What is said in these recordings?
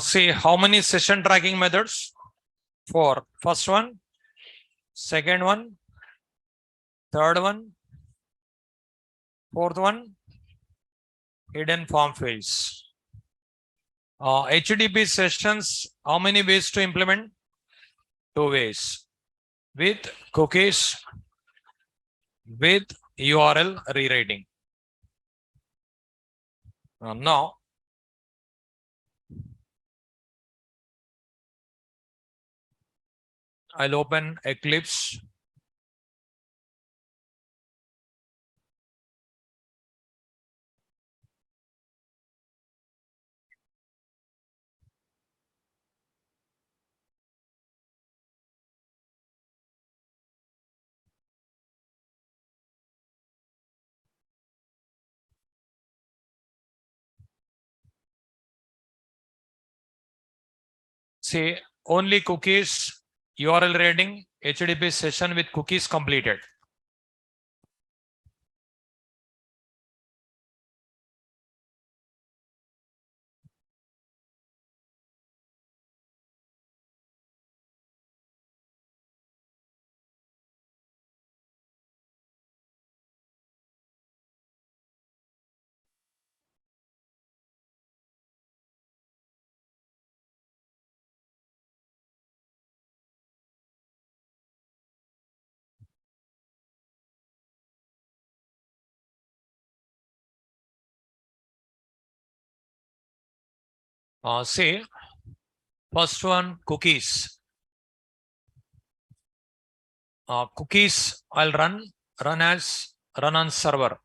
See how many session tracking methods? 4. First one, second one, third one, fourth one, hidden form fields. HTTP sessions, how many ways to implement? 2 ways. With cookies, with URL rewriting. Now, I'll open Eclipse. See, only cookies, URL reading, HTTP session with cookies completed. See, first one, cookies. Cookies, I'll run on server.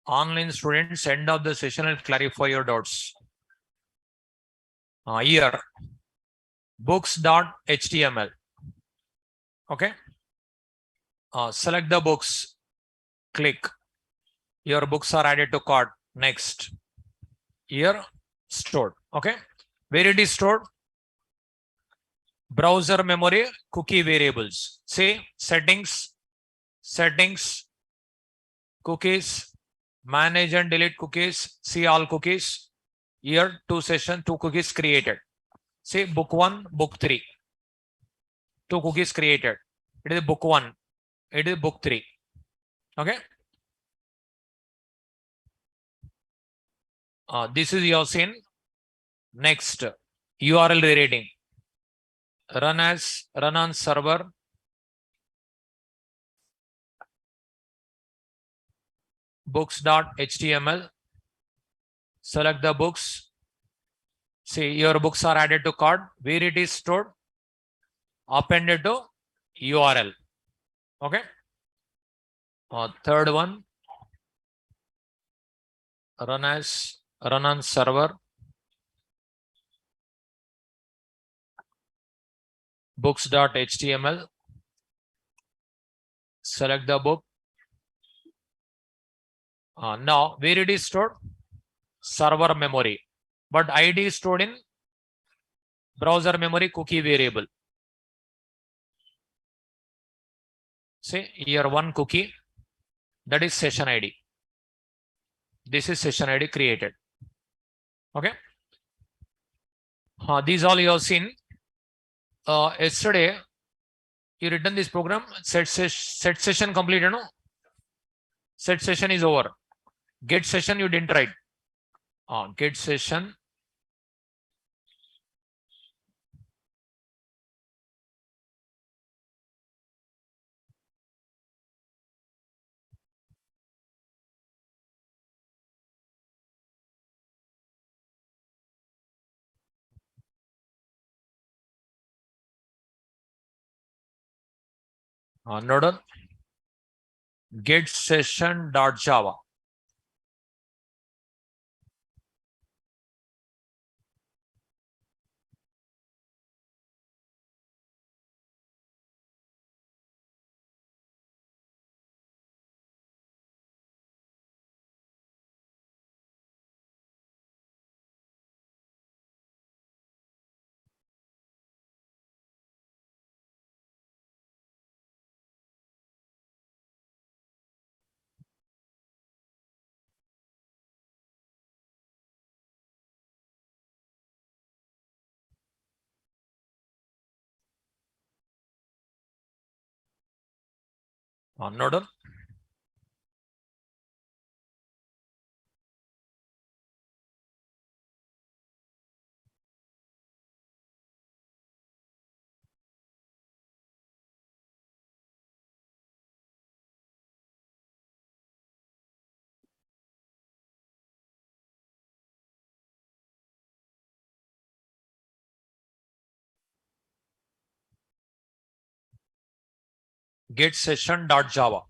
Online students, end of the session and clarify your doubts. Here, books.html. Okay. Select the books. Click. Your books are added to cart. Next. Here, stored. Okay. Where it is stored? Browser memory, cookie variables. See, settings, cookies, manage and delete cookies, see all cookies. Here, 2 cookies created. See, book 1, book 3. 2 cookies created. It is book 1. It is book 3. Okay. This is your scene. Next, URL rewriting. Run on server. Books.html. Select the books. See, your books are added to cart. Where it is stored? Appended to URL. Okay. Third one. Run on server. Books.html. Select the book. Now, where it is stored? Server memory. But ID is stored in browser memory cookie variable. See, here 1 cookie. That is session ID. This is session ID created. Okay. These all you have seen. Yesterday, you written this program. Set session completed. No? Set session is over. Get session you didn't write. Get session. Nodal. Get session.java. Noodle. Get session.java.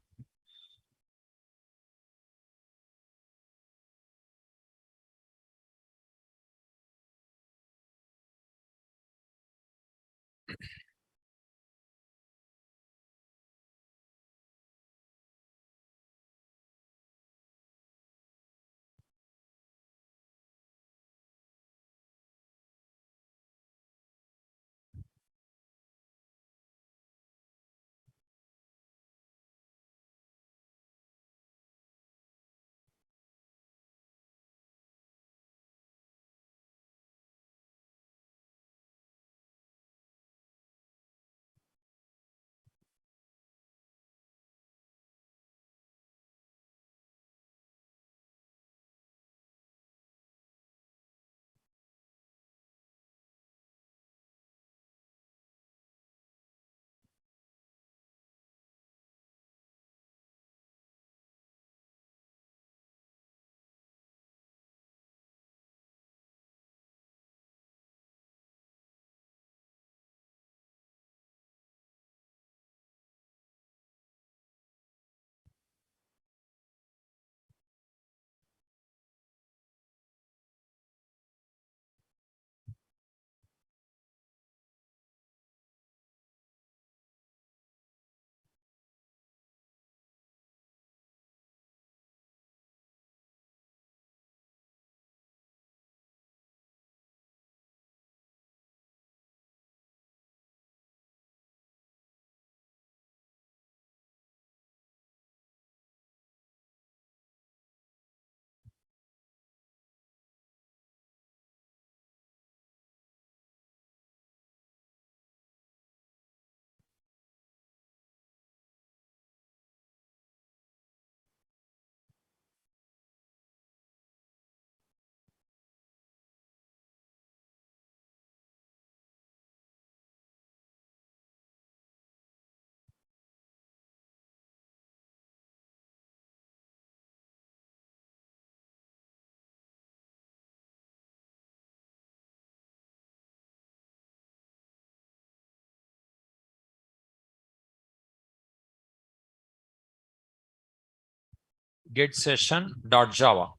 Get session.java.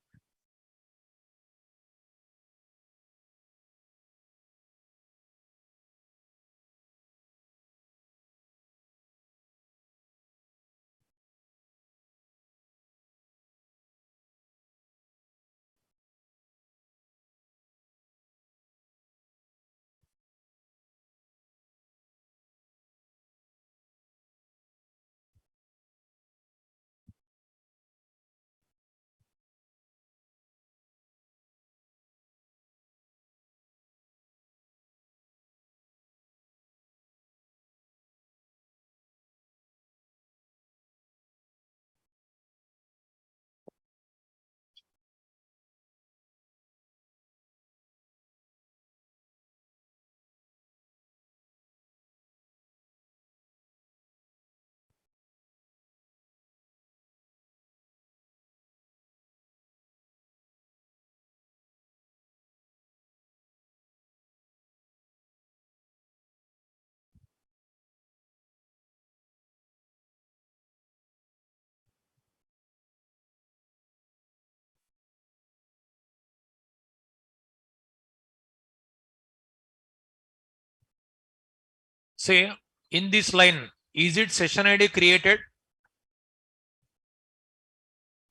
Say in this line, is it session ID created?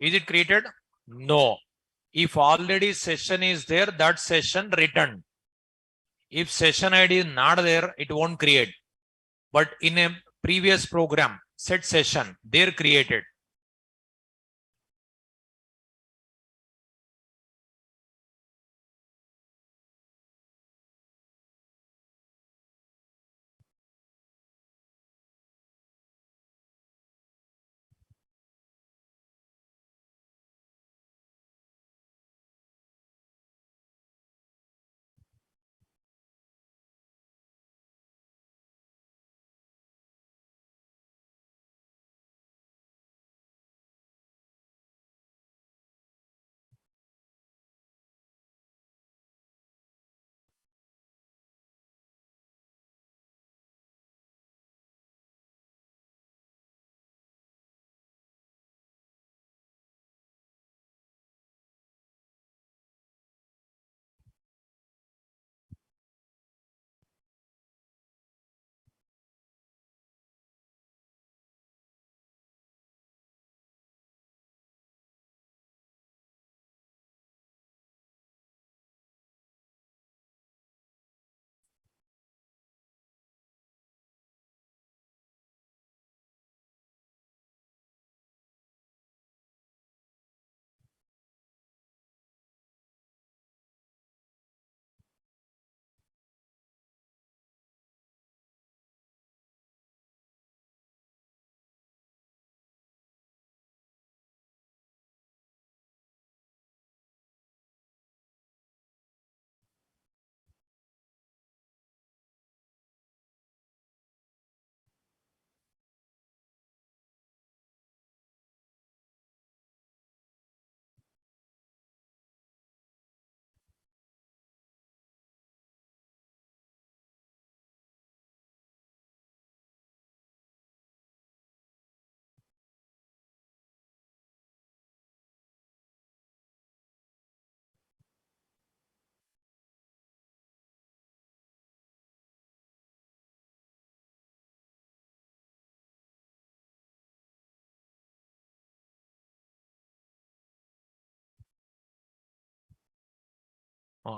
Is it created? No. If already session is there, that session returned. If session ID is not there, it won't create. But in a previous program, set session, they're created.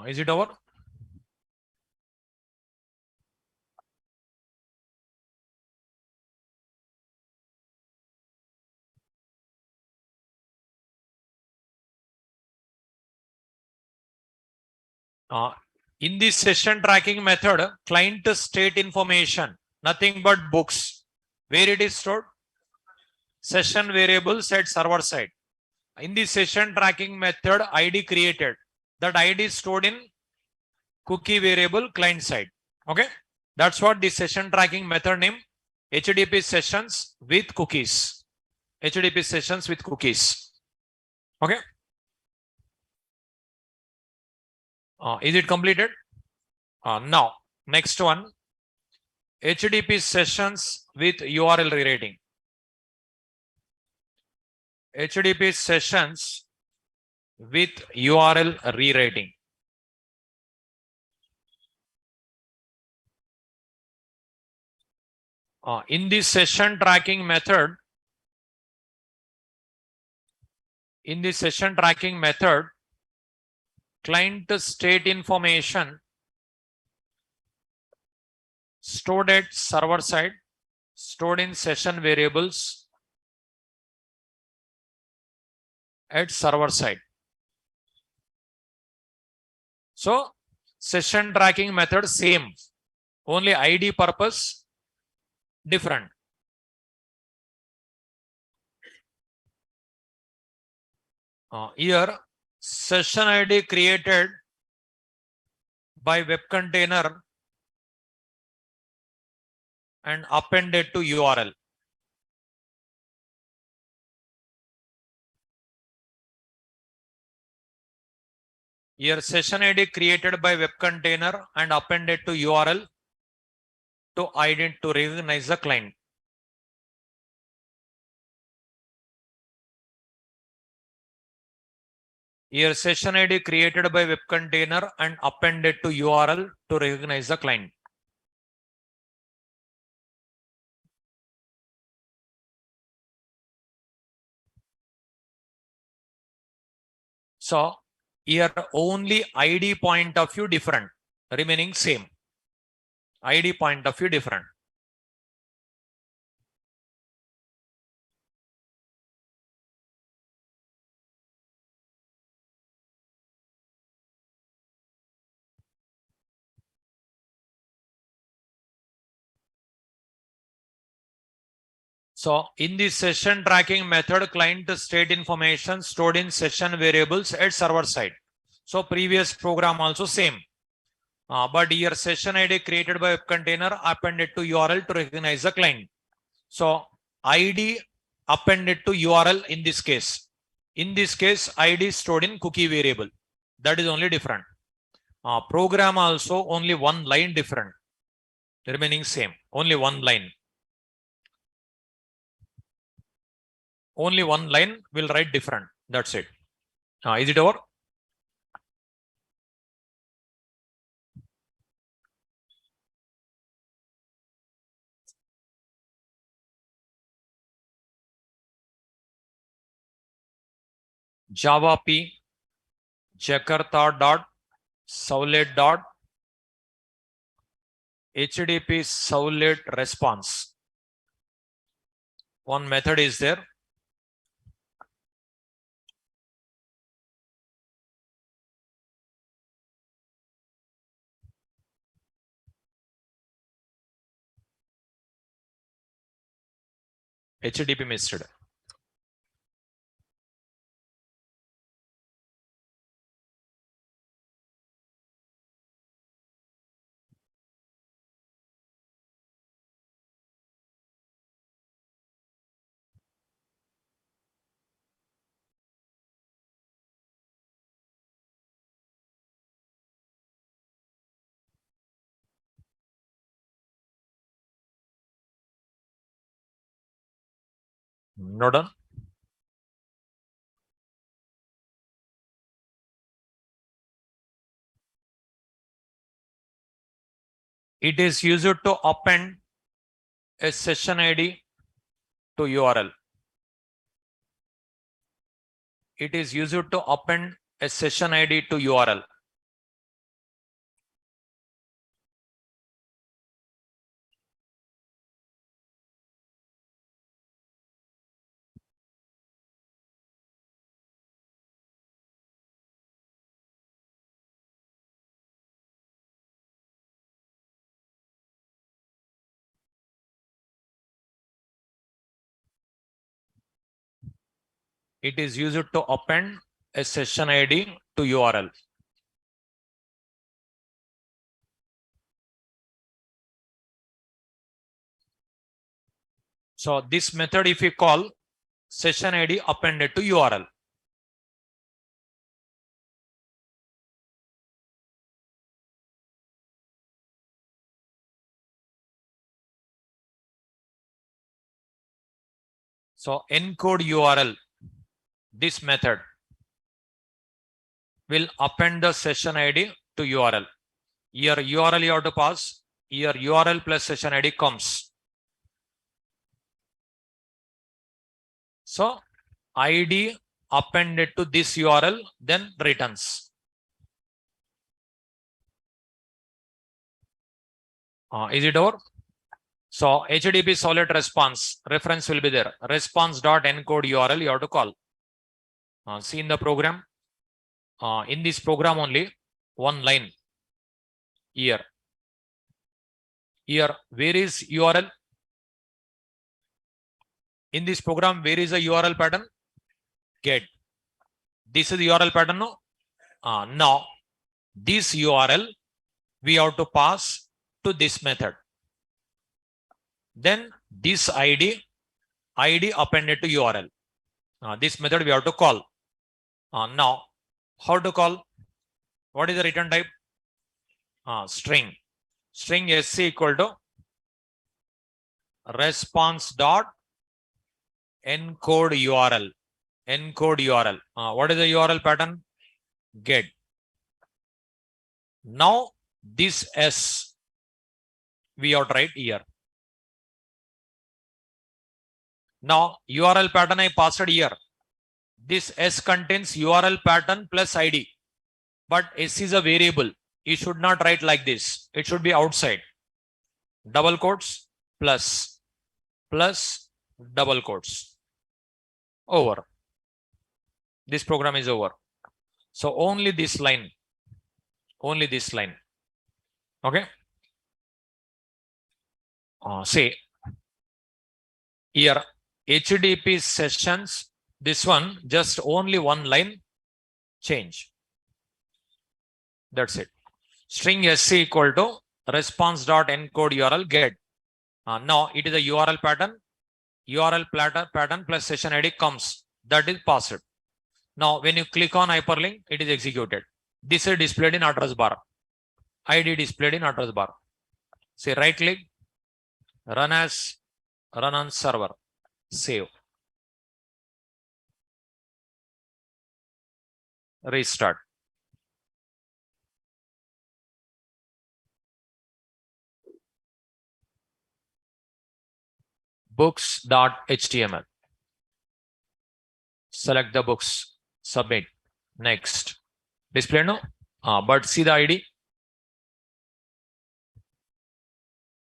Is it over? In this session tracking method, client state information, nothing but books. Where it is stored? Session variables at server side. In the session tracking method, ID created. That ID is stored in cookie variable client side. Okay. That's what the session tracking method name. HTTP sessions with cookies. HTTP sessions with cookies. Okay. Is it completed? Now, next one. HTTP sessions with URL rewriting. HTTP sessions with URL rewriting. In the session tracking method, client state information stored at server side, stored in session variables at server side. So session tracking method same, only ID purpose different. Here session ID created by web container and appended to URL. Here session ID created by web container and appended to URL to recognize the client. Here session ID created by web container and appended to URL to recognize the client. So here only ID point of view different, remaining same. ID point of view different. So in the session tracking method, client state information stored in session variables at server side. So previous program also same. But here session ID created by web container appended to URL to recognize the client. So ID appended to URL in this case. In this case, ID stored in cookie variable. That is only different. Program also only one line different. Remaining same. Only one line. Only one line will write different. That's it. Is it over? Java P Jakarta dot Soulet dot HTTP Soulet response. One method is there. HTTP missed. No done. It is used to append a session ID to URL. It is used to append a session ID to URL. it is used to append a session ID to URL. So this method, if you call, session ID appended to URL. So encode URL, this method will append the session ID to URL. Here URL you have to pass. Here URL plus session ID comes. So ID appended to this URL then returns. Is it over? So HTTP solid response reference will be there. Response.encode URL you have to call. See in the program. In this program only one line. Here. Here, where is URL? In this program, where is the URL pattern? Get. This is the URL pattern. No? Now, this URL we have to pass to this method. Then this ID appended to URL. This method we have to call. Now, how to call? What is the return type? String. String sc equal to response dot encode URL. Encode URL. What is the URL pattern? Get. Now this S we have to write here. Now URL pattern I passed here. This S contains URL pattern plus ID. But S is a variable. You should not write like this. It should be outside. Double quotes plus double quotes. Over. This program is over. So only this line. Only this line. Okay. Say here HTTP sessions. This one just only one line change. That's it. String sc equal to response.encode URL get. Now it is a URL pattern. URL pattern plus session ID comes. That is passed. Now when you click on hyperlink, it is executed. This is displayed in address bar. ID displayed in address bar. Say right click, run on server, save, restart. Books.html. Select the books, submit, next. Display no, but see the ID.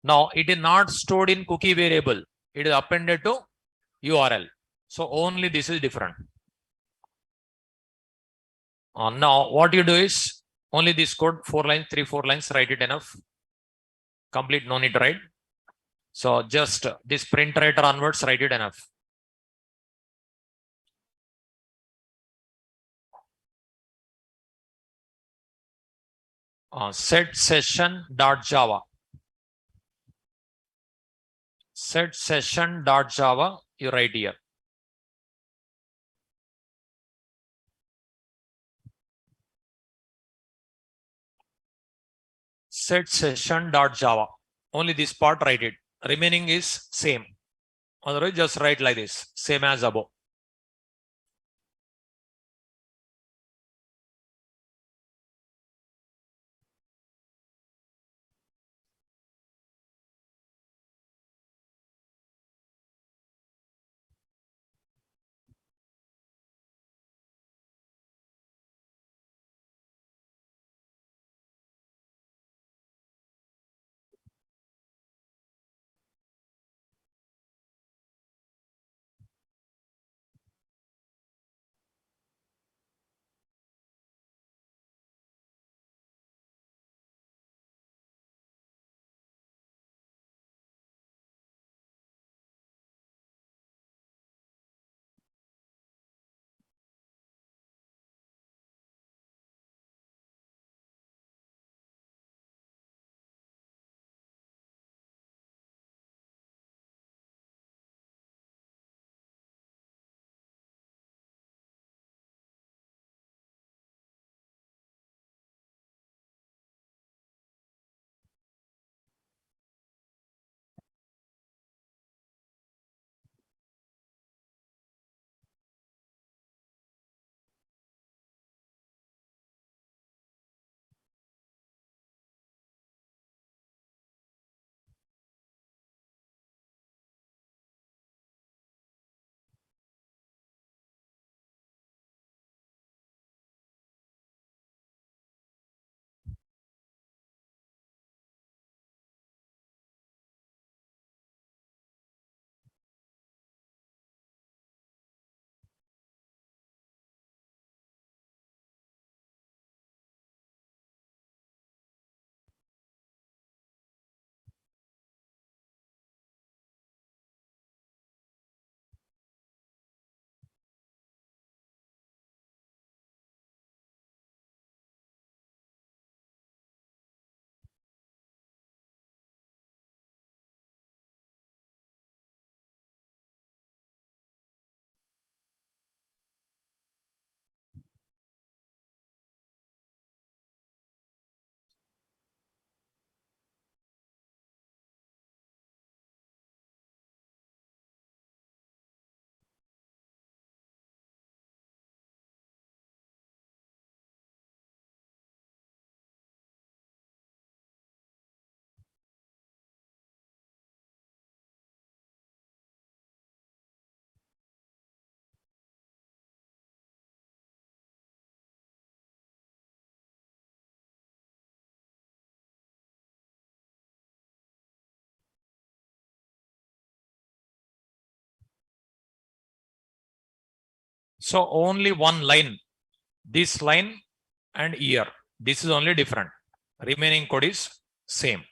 Now it is not stored in cookie variable. It is appended to URL. So only this is different. Now what you do is only this code 4 lines, 3-4 lines, write it enough. Complete, no need to write. So just this print writer onwards, write it enough. Set session.java. Set session.java, you write here. Set session.java. Only this part write it. Remaining is same. Otherwise, just write like this, same as above. So only one line, this line and year, this is only different. Remaining code is same.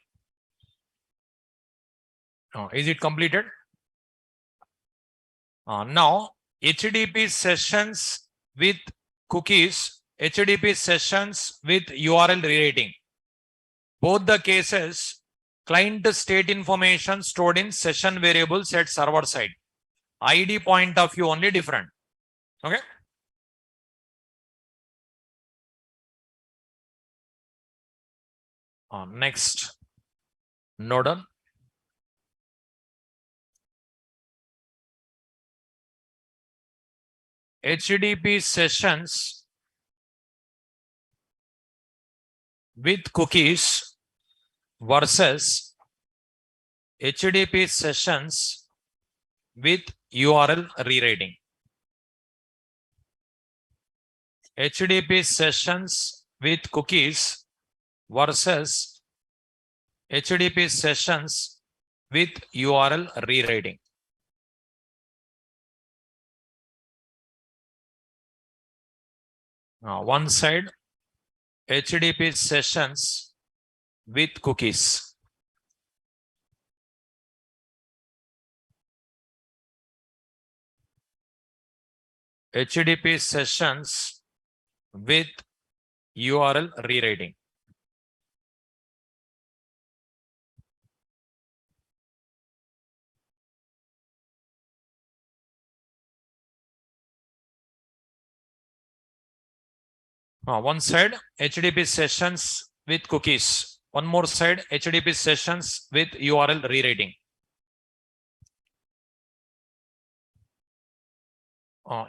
Is it completed? Now HTTP sessions with cookies, HTTP sessions with URL rewriting. Both the cases, client state information stored in session variables at server side. ID point of view only different. Okay. Next, nodal. HTTP sessions with cookies versus HTTP sessions with URL rewriting. HTTP sessions with cookies versus HTTP sessions with URL rewriting. One side, HTTP sessions with cookies. HTTP sessions with URL rewriting. One side, HTTP sessions with cookies. One more side, HTTP sessions with URL rewriting.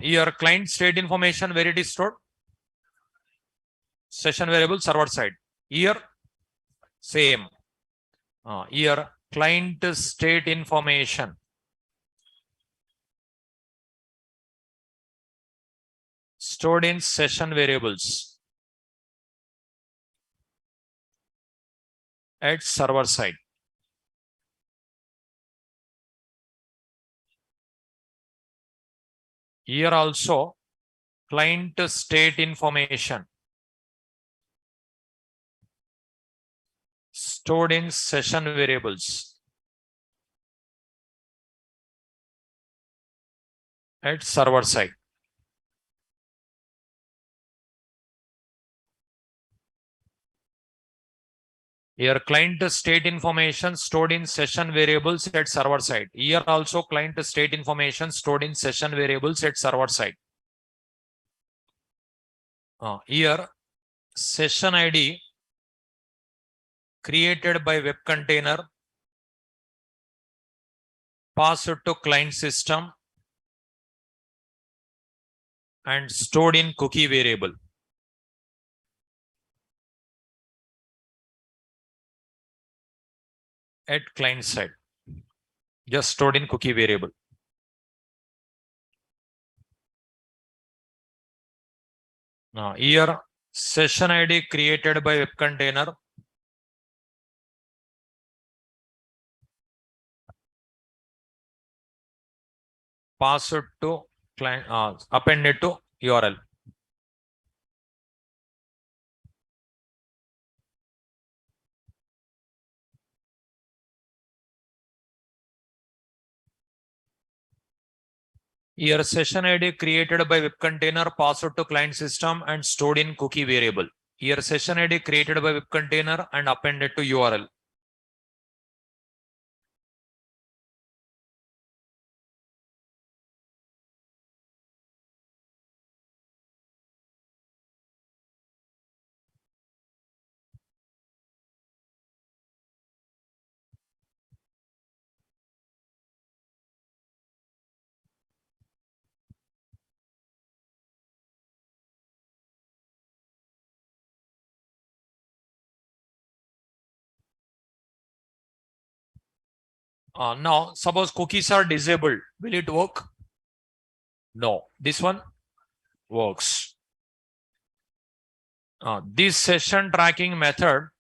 Here, client state information, where it is stored? Session variable, server side. Here, same. Here, client state information stored in session variables at server side. Here also, client state information stored in session variables at server side. Here, client state information stored in session variables at server side. Here also, client state information stored in session variables at server side. Here, session ID created by web container passed to client system and stored in cookie variable. At client side, just stored in cookie variable. Now here, session ID created by web container passed to client, appended to URL. Here, session ID created by web container passed to client system and stored in cookie variable. Here, session ID created by web container and appended to URL. Now, suppose cookies are disabled. Will it work? No. This one works. This session tracking method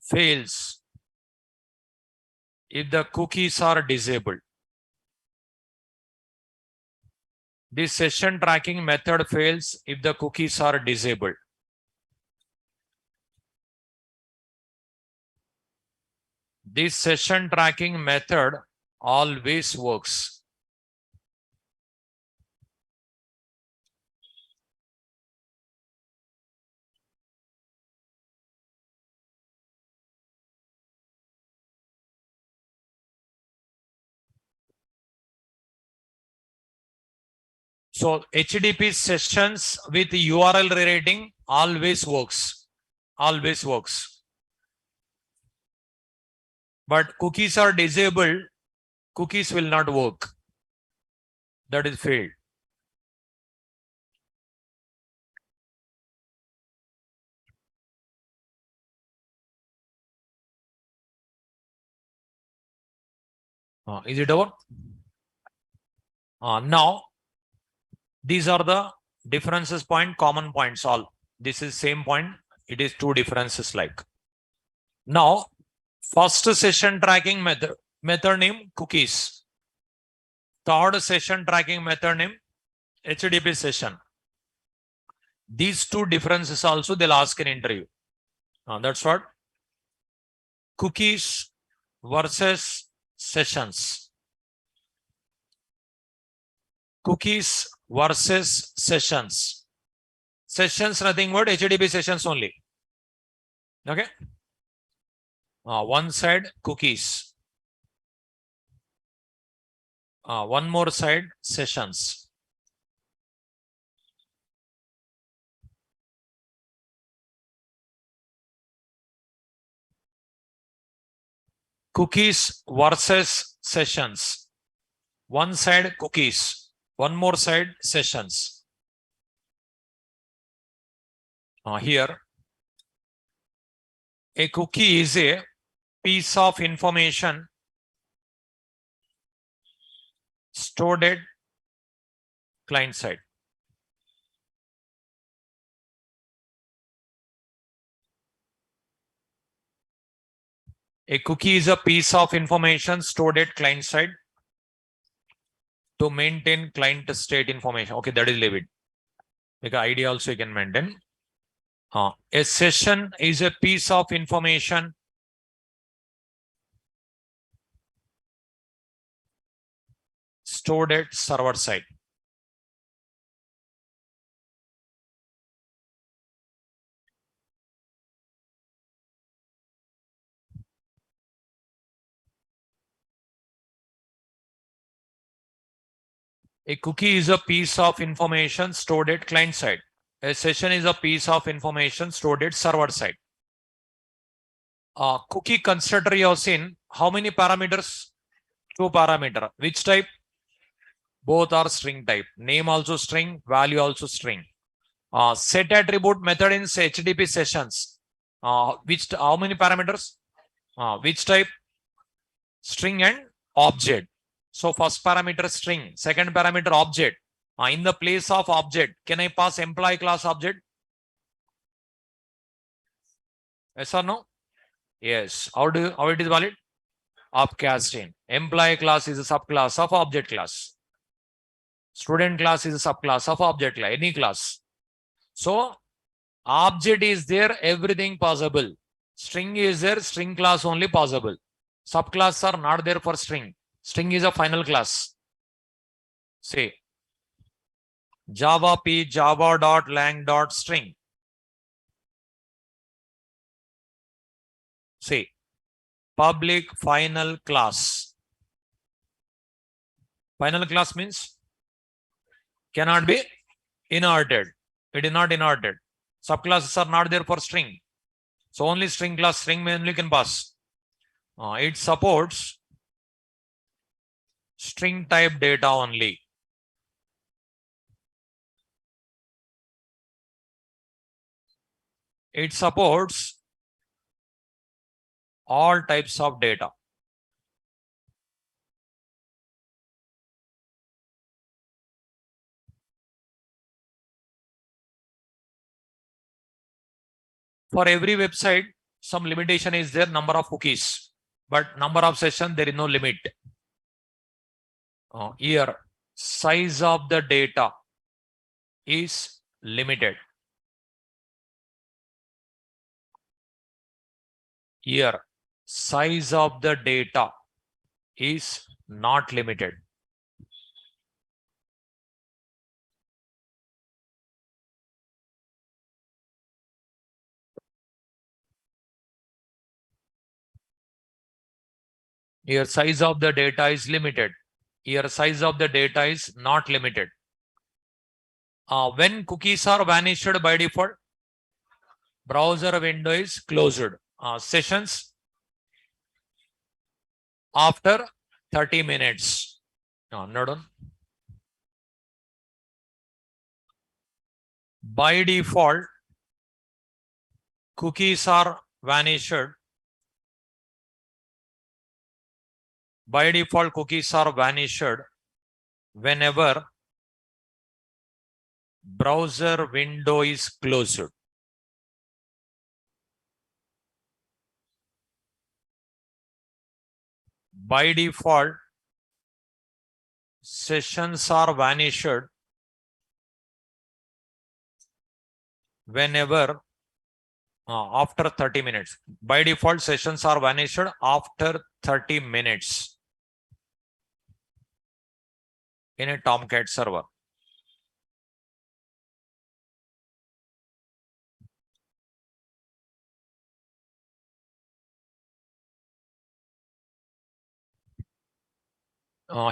fails if the cookies are disabled. This session tracking method fails if the cookies are disabled. This session tracking method always works. So HTTP sessions with URL rewriting always works. Always works. But cookies are disabled, cookies will not work. That is failed. Is it over? Now, these are the differences point, common points all. This is same point. It is two differences like. Now, first session tracking method name cookies. Third session tracking method name HTTP session. These two differences also they'll ask in interview. That's what cookies versus sessions. Cookies versus sessions. Sessions nothing but HTTP sessions only. Okay. One side cookies. One more side sessions. Cookies versus sessions. One side cookies. One more side sessions. Here, a cookie is a piece of information stored at client side. A cookie is a piece of information stored at client side to maintain client state information. Okay, that is leave it. Like ID also you can maintain. A session is a piece of information stored at server side. A cookie is a piece of information stored at client side. A session is a piece of information stored at server side. Cookie consider you have seen how many parameters? Two parameter. Which type? Both are string type. Name also string, value also string. Set attribute method in HTTP sessions. How many parameters? Which type? String and object. So first parameter string, second parameter object. In the place of object, can I pass employee class object? Yes or no? Yes. How it is valid? Upcasting. Employee class is a subclass of object class. Student class is a subclass of object class, any class. So object is there, everything possible. String is there, string class only possible. Subclass are not there for string. String is a final class. Say Java P java.lang.string. Say public final class. Final class means cannot be inverted. It is not inverted. Subclasses are not there for string. So only string class, string only can pass. It supports string type data only. It supports all types of data. For every website, some limitation is there, number of cookies, but number of sessions, there is no limit. Here, size of the data is limited. Here, size of the data is not limited. Here, size of the data is limited. Here, size of the data is not limited. When cookies are vanished by default, browser window is closed. Sessions after 30 minutes. Note on. By default, cookies are vanished. By default, cookies are vanished whenever browser window is closed. By default, sessions are vanished whenever after 30 minutes. By default, sessions are vanished after 30 minutes in a Tomcat server.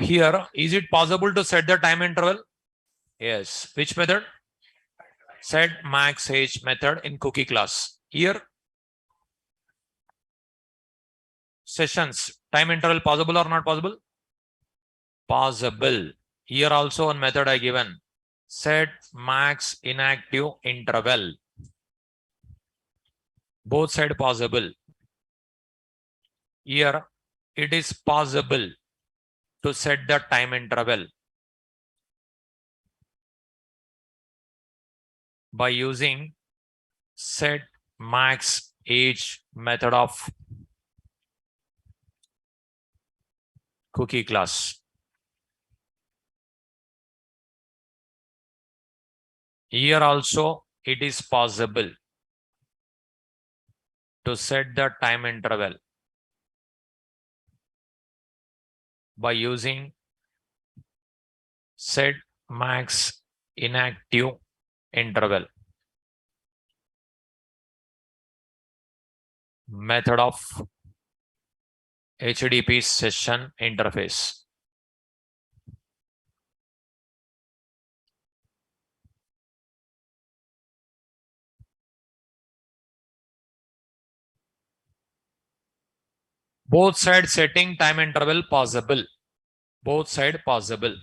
Here, is it possible to set the time interval? Yes. Which method? Set max age method in cookie class. Here, sessions, time interval possible or not possible? Possible. Here also one method I given. Set max inactive interval. Both side possible. Here, it is possible to set the time interval by using set max age method of cookie class. Here also it is possible to set the time interval by using set max inactive interval method of HTTP session interface. Both side setting time interval possible. Both side possible.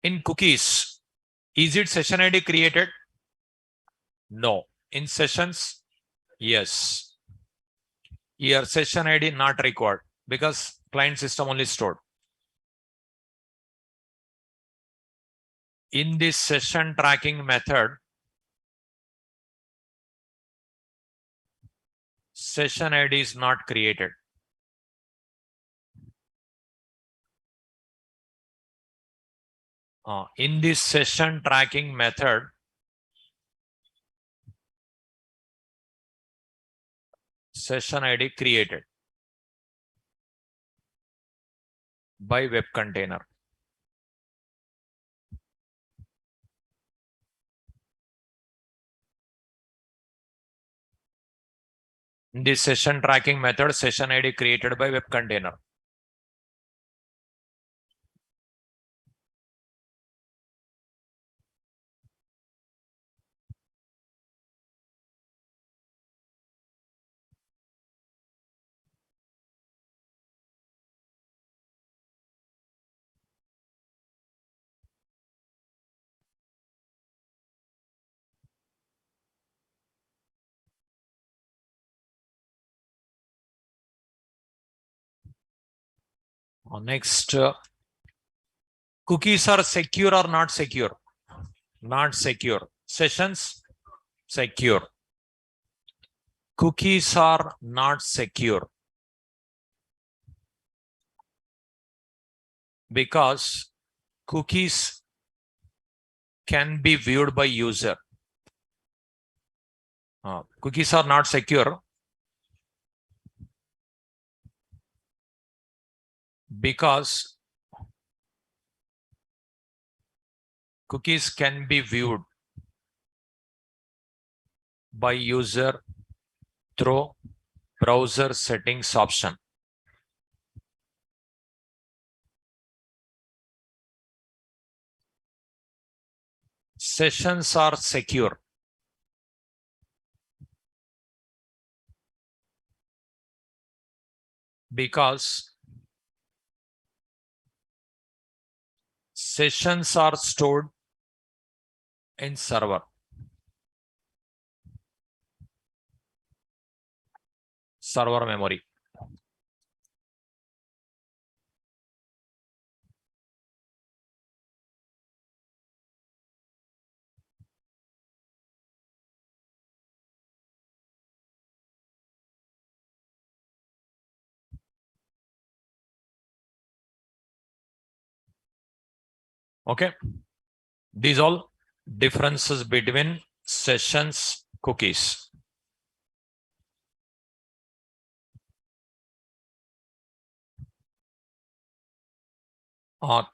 In cookies, is it session ID created? No. In sessions, yes. Here session ID not required because client system only stored. In this session tracking method, session ID is not created. In this session tracking method, session ID created by web container. In this session tracking method, session ID created by web container. Next, cookies are secure or not secure? Not secure. Sessions, secure. cookies are not secure because cookies can be viewed by user. Cookies are not secure because cookies can be viewed by user through browser settings option. Sessions are secure because sessions are stored in server memory. Okay. These all differences between sessions cookies.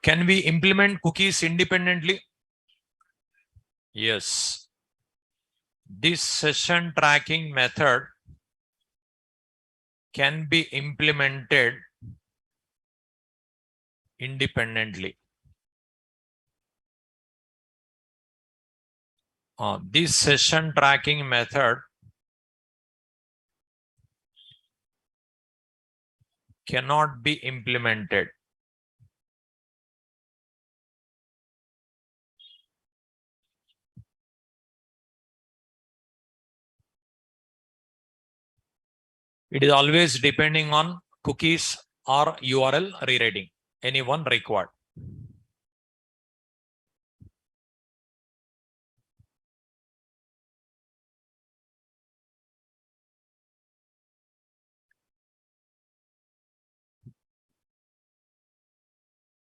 Can we implement cookies independently? Yes. This session tracking method can be implemented independently. This session tracking method cannot be implemented. It is always depending on cookies or URL rewriting, any one required.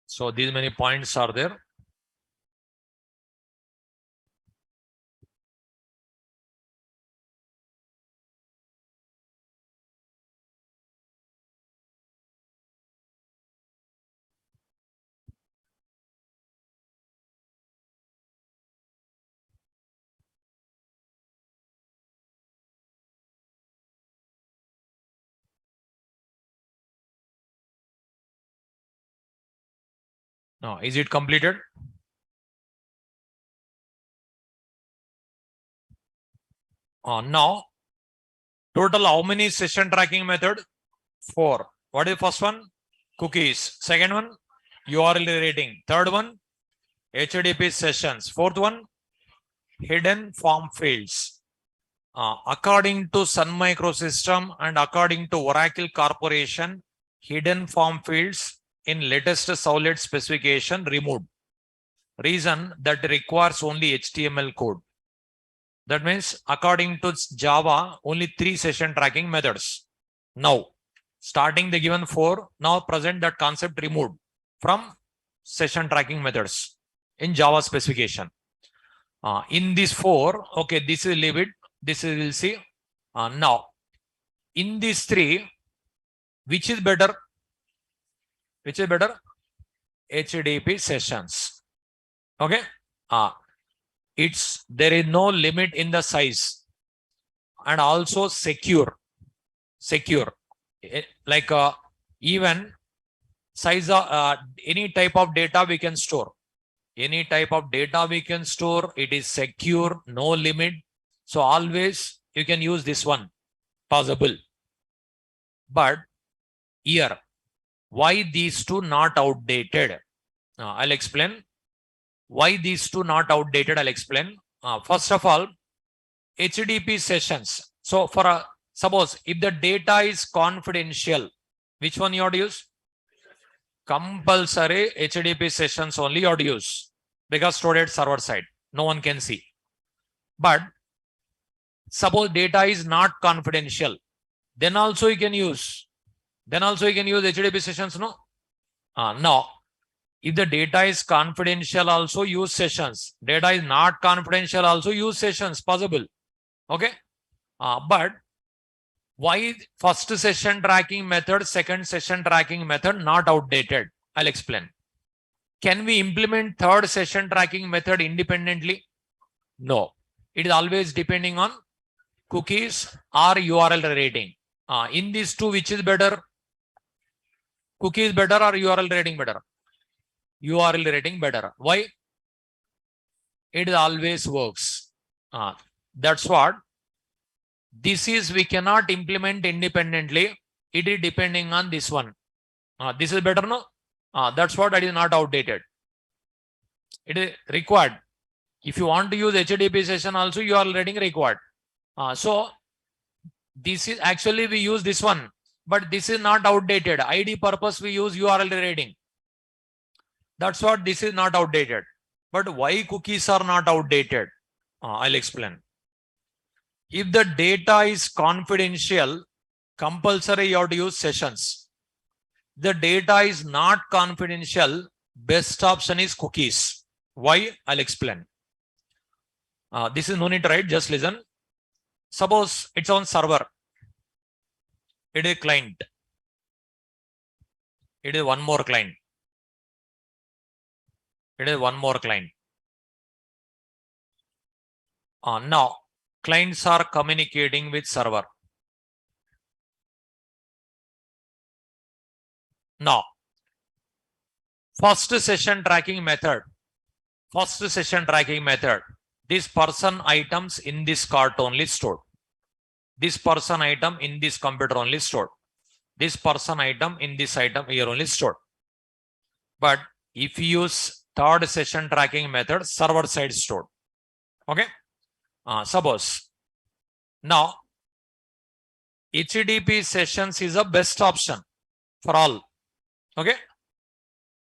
So these many points are there. Now, is it completed? Now, total how many session tracking method? 4. What is the first one? Cookies. Second one, URL rewriting. Third one, HTTP sessions. Fourth one, hidden form fields. According to Sun Microsystem and according to Oracle Corporation, hidden form fields in latest Solid specification removed. Reason that requires only HTML code. That means according to Java, only 3 session tracking methods. Now, starting the given 4, now present that concept removed from session tracking methods in Java specification. In these 4, okay, this will leave it. This is we'll see. Now, in these 3, which is better? Which is better? HTTP sessions. Okay. There is no limit in the size and also secure. Like even size of any type of data we can store. Any type of data we can store. It is secure, no limit. So always you can use this one, possible. But here, why these two not outdated? I'll explain. Why these two not outdated? I'll explain. First of all, HTTP sessions. So for suppose if the data is confidential, which one you ought to use? Compulsory HTTP sessions only you ought to use because stored at server side. No one can see. But Suppose data is not confidential, then also you can use. Then also you can use HTTP sessions, no? No. If the data is confidential, also use sessions. Data is not confidential, also use sessions, possible. Okay. But why first session tracking method, second session tracking method not outdated? I'll explain. Can we implement third session tracking method independently? No. It is always depending on cookies or URL rating. In these two, which is better? Cookies better or URL rating better? URL rating better. Why? It always works. That's what. This is we cannot implement independently. It is depending on this one. This is better, no? That's what that is not outdated. It is required. If you want to use HTTP session also, URL rating required. So this is actually we use this one, but this is not outdated. ID purpose we use URL rating. That's what this is not outdated. But why cookies are not outdated? I'll explain. If the data is confidential, compulsory you have to use sessions. The data is not confidential, best option is cookies. Why? I'll explain. This is no need to write, just listen. Suppose it's on server. It is client. It is one more client. It is one more client. Now, clients are communicating with server. Now, first session tracking method. This person items in this cart only stored. This person item in this computer only stored. This person item in this item here only stored. But if you use third session tracking method, server side stored. Okay. Suppose now HTTP sessions is the best option for all. Okay.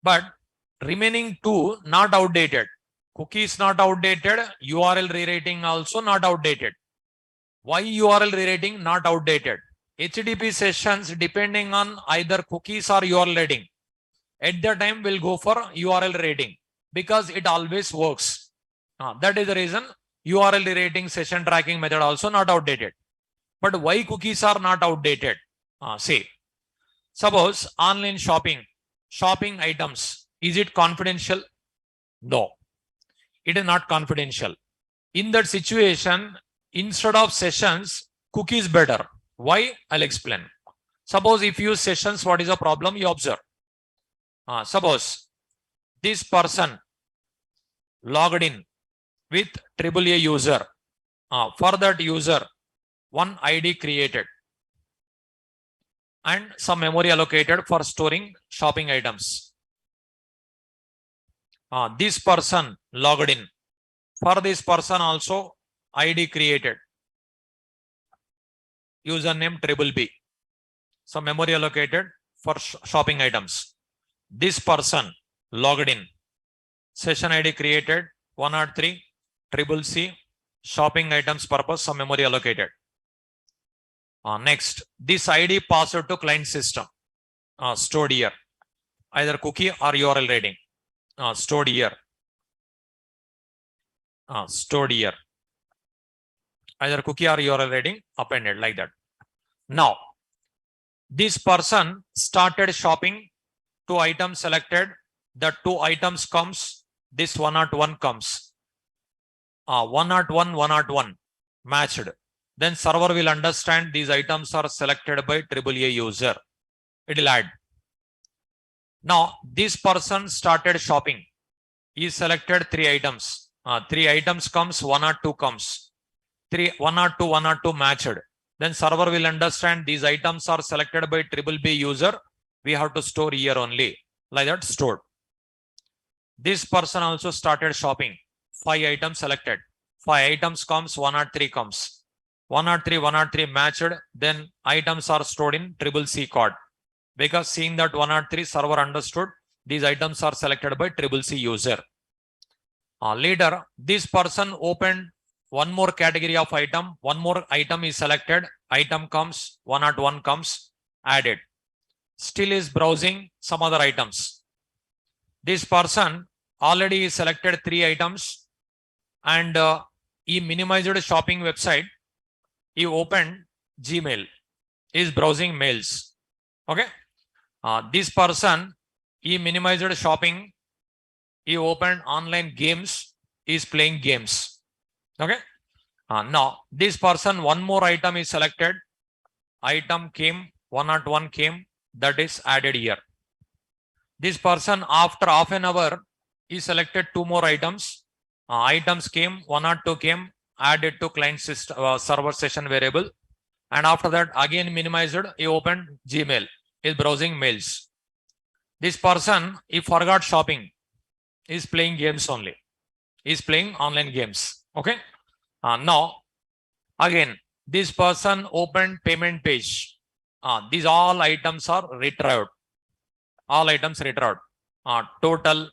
But remaining two not outdated. Cookies not outdated. URL rewriting also not outdated. Why URL rewriting not outdated? HTTP sessions depending on either cookies or URL rating. At the time we'll go for URL rating because it always works. That is the reason URL rewriting session tracking method also not outdated. But why cookies are not outdated? Say, suppose online shopping items, is it confidential? No, it is not confidential. In that situation, instead of sessions, cookies better. Why? I'll explain. Suppose if you use sessions, what is the problem? You observe. Suppose this person logged in with AAA user. For that user, one ID created and some memory allocated for storing shopping items. This person logged in. For this person also ID created. Username BBB. Some memory allocated for shopping items. This person logged in. Session ID created 103 CCC shopping items purpose, some memory allocated. Next, this ID passed to client system. Stored here. Either cookie or URL rating. Stored here. Stored here. Either cookie or URL rating appended like that. Now, this person started shopping. 2 items selected. The 2 items comes. This 101 comes. 101 matched. Then server will understand these items are selected by AAA user. It will add. Now, this person started shopping. He selected 3 items. 3 items comes, 102 comes. 102 matched. Then server will understand these items are selected by BBB user. We have to store here only. Like that, stored. This person also started shopping. 5 items selected. 5 items comes, 103 comes. 103 matched. Then items are stored in CCC card. Because seeing that 103 server understood, these items are selected by CCC user. Later, this person opened one more category of item, one more item is selected, item comes, 101 comes, added. Still is browsing some other items. This person already selected 3 items and he minimized shopping website. He opened Gmail, is browsing mails. Okay. This person, he minimized shopping. He opened online games, is playing games. Okay. Now this person, one more item is selected. Item came, 101 came, that is added here. This person, after half an hour, he selected 2 more items. Items came, 102 came, added to client system, server session variable. And after that, again minimized, he opened Gmail, is browsing mails. This person, he forgot shopping, is playing games only, is playing online games. Okay. Now, again, this person opened payment page. These all items are retrieved. All items retrieved. Total,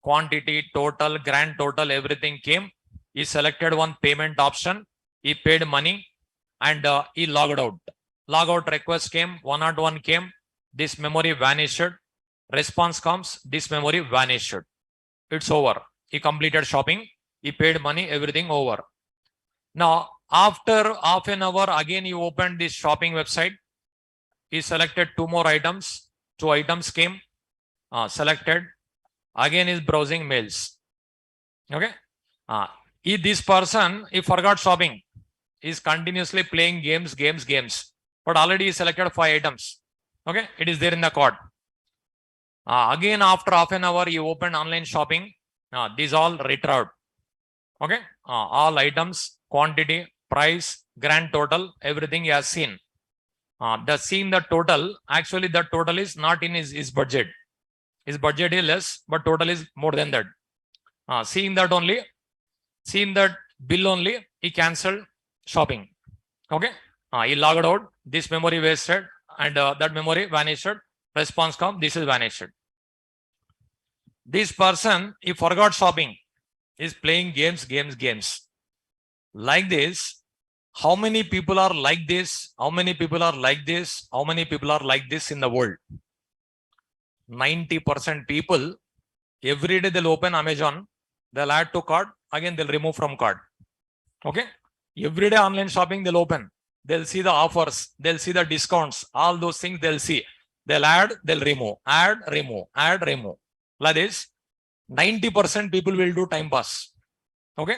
quantity, total, grand total, everything came. He selected one payment option. He paid money and he logged out. Logout request came, 101 came. This memory vanished. Response comes, this memory vanished. It's over. He completed shopping. He paid money, everything over. Now, after half an hour, again he opened this shopping website. He selected 2 more items. 2 items came, selected. Again is browsing mails. Okay. This person, he forgot shopping. He is continuously playing games. But already he selected 5 items. Okay. It is there in the cart. Again, after half an hour, he opened online shopping. These all retrieved. Okay. All items, quantity, price, grand total, everything he has seen. Seeing the total, actually the total is not in his budget. His budget is less, but total is more than that. Seeing that bill only, he cancelled shopping. Okay. He logged out, this memory wasted and that memory vanished. Response come, this is vanished. This person, he forgot shopping, is playing games. Like this, how many people are like this? How many people are like this? How many people are like this in the world? 90% people, every day they'll open Amazon, they'll add to cart, again they'll remove from cart. Okay. Every day online shopping they'll open, they'll see the offers, they'll see the discounts, all those things they'll see. They'll add, they'll remove, add, remove. Like this, 90% people will do time pass. Okay.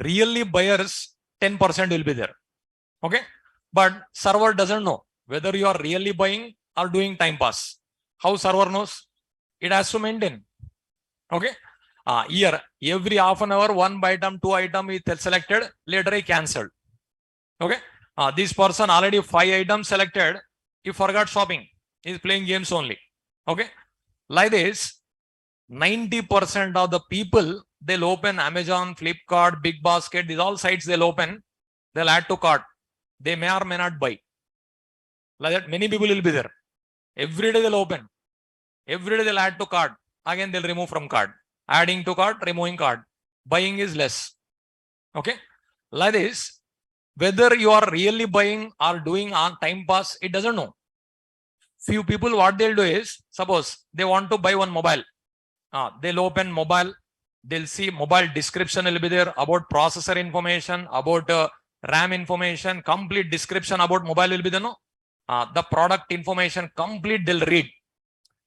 Really buyers, 10% will be there. Okay. But server doesn't know whether you are really buying or doing time pass. How server knows? It has to maintain. Okay. Here, every half an hour, 1 item, 2 item is selected, later he cancelled. Okay. This person already 5 items selected, he forgot shopping, he is playing games only. Okay. Like this, 90% of the people, they'll open Amazon, Flipkart, Big Basket, these all sites they'll open, they'll add to cart. They may or may not buy. Like that, many people will be there. Every day they'll open. Every day they'll add to cart. Again, they'll remove from cart. Adding to cart, removing cart. Buying is less. Okay. Like this, whether you are really buying or doing on time pass, it doesn't know. Few people, what they'll do is, suppose they want to buy one mobile. They'll open mobile. They'll see mobile description will be there about processor information, about RAM information, complete description about mobile will be there. No? The product information complete they'll read.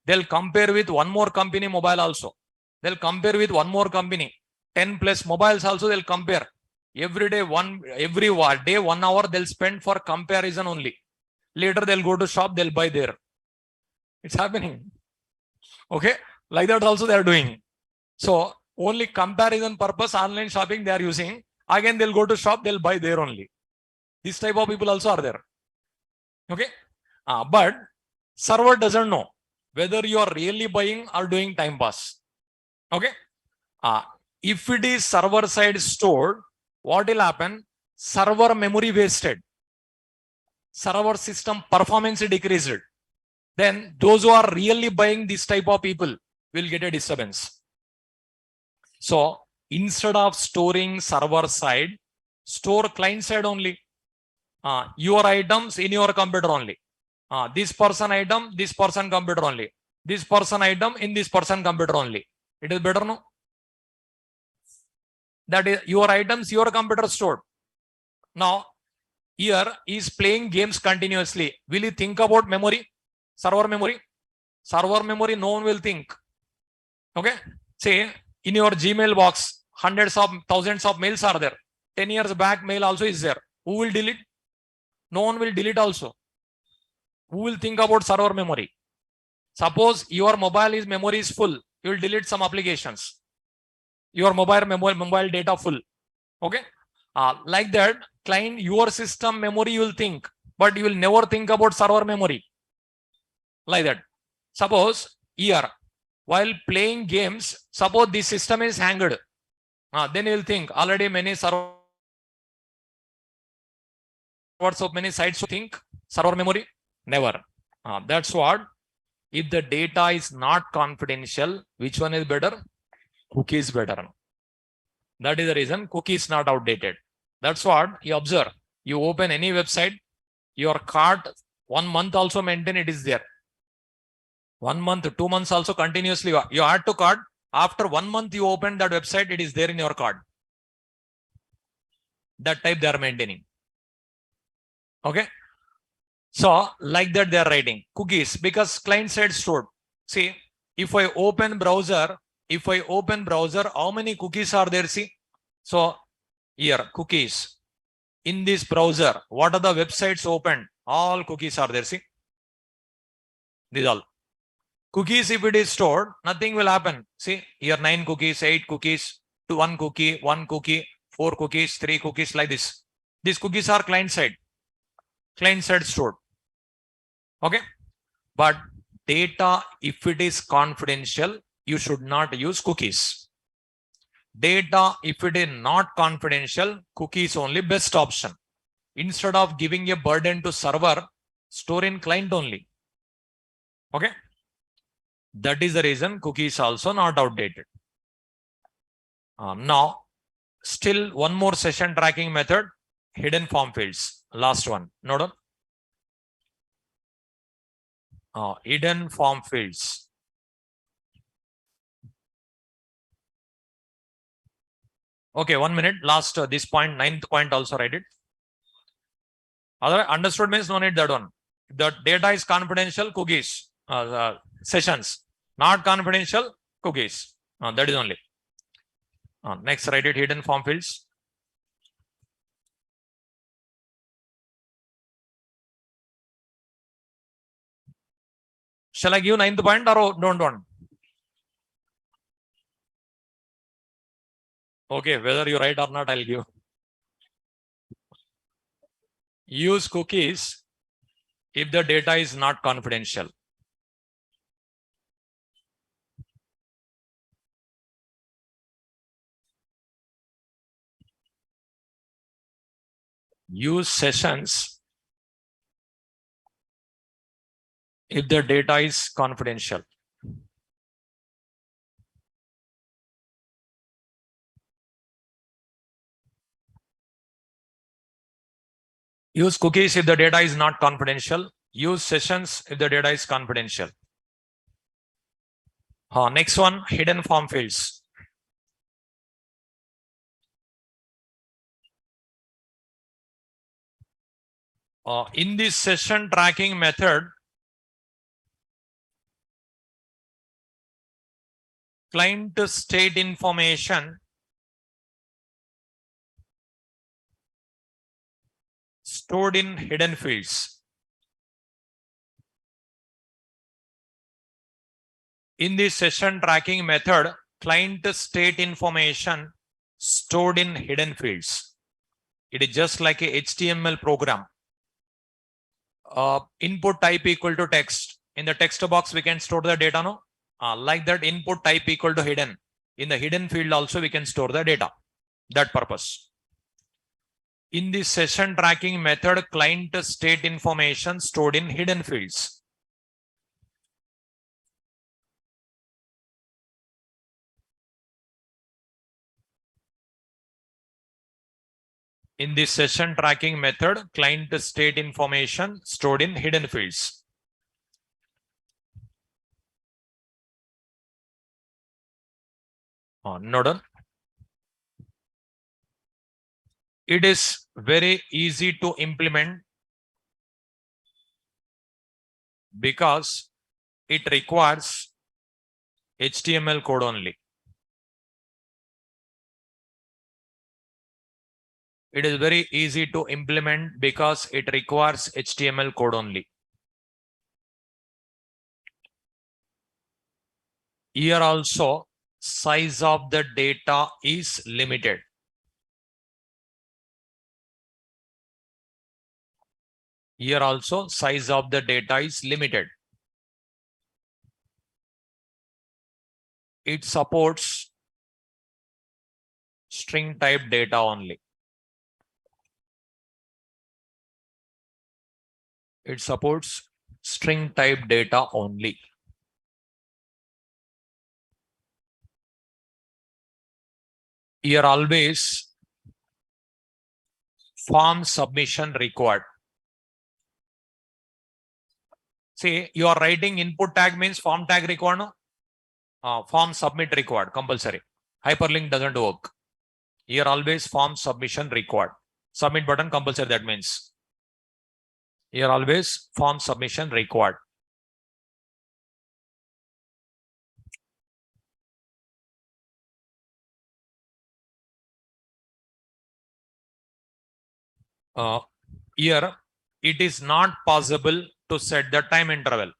They'll compare with one more company mobile also. They'll compare with one more company. 10 plus mobiles also they'll compare. Every day, every day, 1 hour they'll spend for comparison only. Later they'll go to shop, they'll buy there. It's happening. Okay. Like that also they are doing. So only comparison purpose online shopping they are using. Again, they'll go to shop, they'll buy there only. This type of people also are there. Okay. But server doesn't know whether you are really buying or doing time pass. Okay. If it is server side stored, what will happen? Server memory wasted. Server system performance decreased. Then those who are really buying this type of people will get a disturbance. So instead of storing server side, Store client side only. Your items in your computer only. This person item, this person computer only. This person item in this person computer only. It is better, no? That is your items, your computer stored. Now, here is playing games continuously. Will you think about memory? Server memory? Server memory, no one will think. Okay? Say, in your Gmail box, hundreds of thousands of mails are there. 10 years back, mail also is there. Who will delete? No one will delete also. Who will think about server memory? Suppose your mobile memory is full. You will delete some applications. Your mobile data full. Okay? Like that, client, your system memory you will think, but you will never think about server memory. Like that. Suppose here, while playing games, suppose the system is hanged. Then you will think already many servers of many sites think server memory. Never. That's what. If the data is not confidential, which one is better? Cookie is better. That is the reason cookie is not outdated. That's what you observe. You open any website, your cart 1 month also maintain it is there. 1 month, 2 months also continuously you add to cart. After 1 month you open that website, it is there in your cart. That type they are maintaining. Okay. So like that they are writing cookies because client side stored. See, if I open browser, how many cookies are there? See, so here cookies in this browser. What are the websites open? All cookies are there. See, these all cookies. If it is stored, nothing will happen. See here 9 cookies, 8 cookies, 1 cookie, 4 cookies, 3 cookies like this. These cookies are client side stored. Okay, but data, if it is confidential, you should not use cookies. Data, if it is not confidential, cookies only best option. Instead of giving a burden to server, store in client only. Okay, that is the reason cookies also not outdated. Now, still one more session tracking method, hidden form fields. Last one, note on. Hidden form fields. Okay, 1 minute. Last this point, 9th point also write it. Otherwise, understood means no need that one. The data is confidential, cookies, sessions. Not confidential, cookies. That is only. Next, write it, hidden form fields. Shall I give 9th point or don't want? Okay, whether you write or not, I'll give. Use cookies if the data is not confidential. Use sessions if the data is confidential. Use cookies if the data is not confidential. Use sessions if the data is confidential. Next one, hidden form fields. In this session tracking method, client state information stored in hidden fields. In this session tracking method, client state information stored in hidden fields. It is just like a HTML program. Input type equal to text. In the text box, we can store the data, no? Like that, input type equal to hidden. In the hidden field also, we can store the data. That purpose. In the session tracking method, client state information stored in hidden fields. In the session tracking method, client state information stored in hidden fields. Nodal. It is very easy to implement because it requires HTML code only. It is very easy to implement because it requires HTML code only. Here also, size of the data is limited. Here also, size of the data is limited. It supports string type data only. It supports string type data only. Here always form submission required. See, you are writing input tag means form tag required, no? Form submit required, compulsory. Hyperlink doesn't work. Here always form submission required. Submit button compulsory, that means. Here always form submission required. Here it is not possible to set the time interval.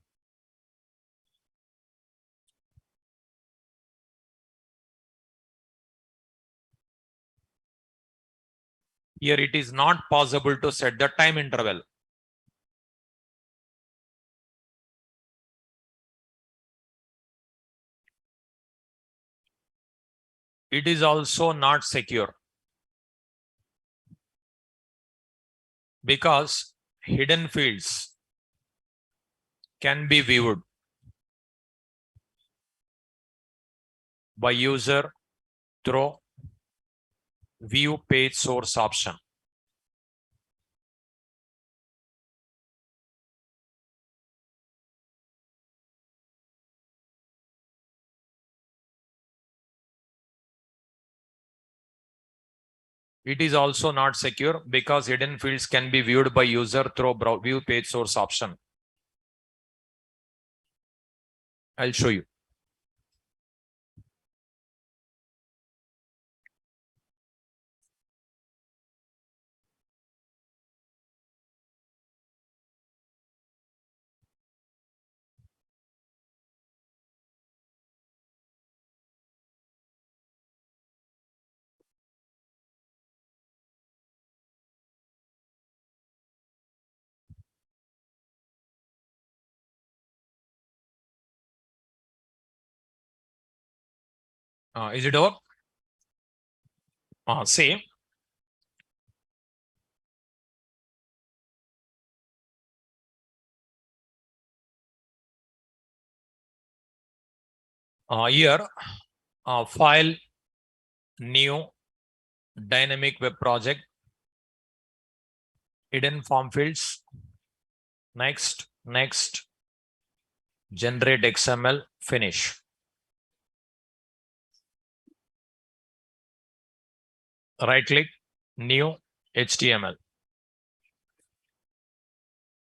Here it is not possible to set the time interval. It is also not secure because hidden fields can be viewed by user through view page source option. It is also not secure because hidden fields can be viewed by user through view page source option. I'll show you. Is it over? Same. Here, file, new, dynamic web project, hidden form fields, next, generate XML, finish. Right click, new, HTML,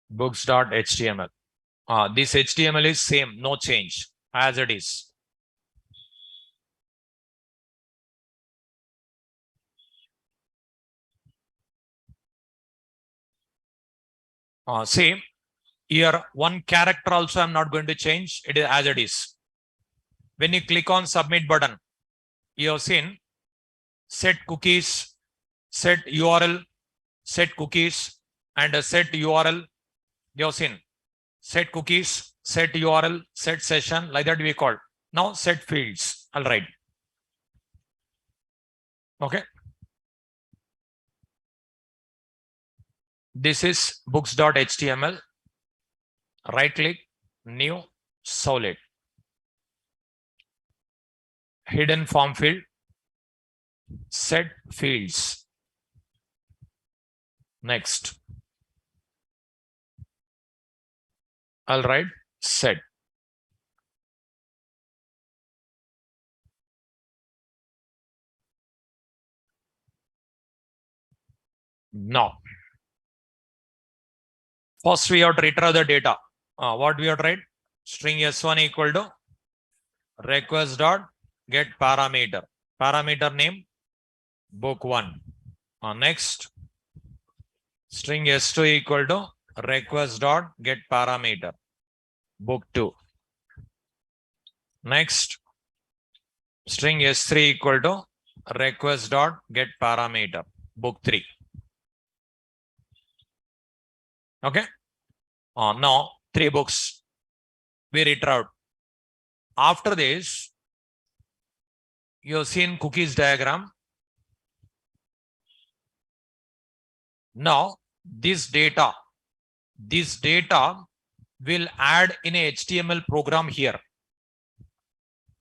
books.html. This HTML is same, no change, as it is. Same. Here, one character also I'm not going to change. It is as it is. When you click on submit button, you have seen set cookies, set URL, set cookies, and set URL. You have seen set cookies, set URL, set session, like that we call. Now set fields. All right. Okay. This is books.html. Right click, new, solid. Hidden form field, set fields. Next, I'll write set. Now, first we have to retrieve the data. What we have to write? String S1 equal to request dot get parameter. Parameter name book 1. Next, string S2 equal to request dot get parameter book 2. Next, string S3 equal to request dot get parameter book 3. Okay. Now 3 books we retrieved. After this, you have seen cookies diagram. Now this data will add in a HTML program here.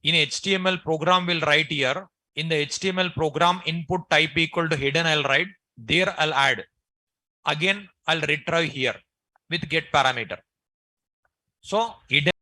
In HTML program will write here. In the HTML program input type equal to hidden, I'll write. There I'll add. Again, I'll retrieve here with get parameter. So hidden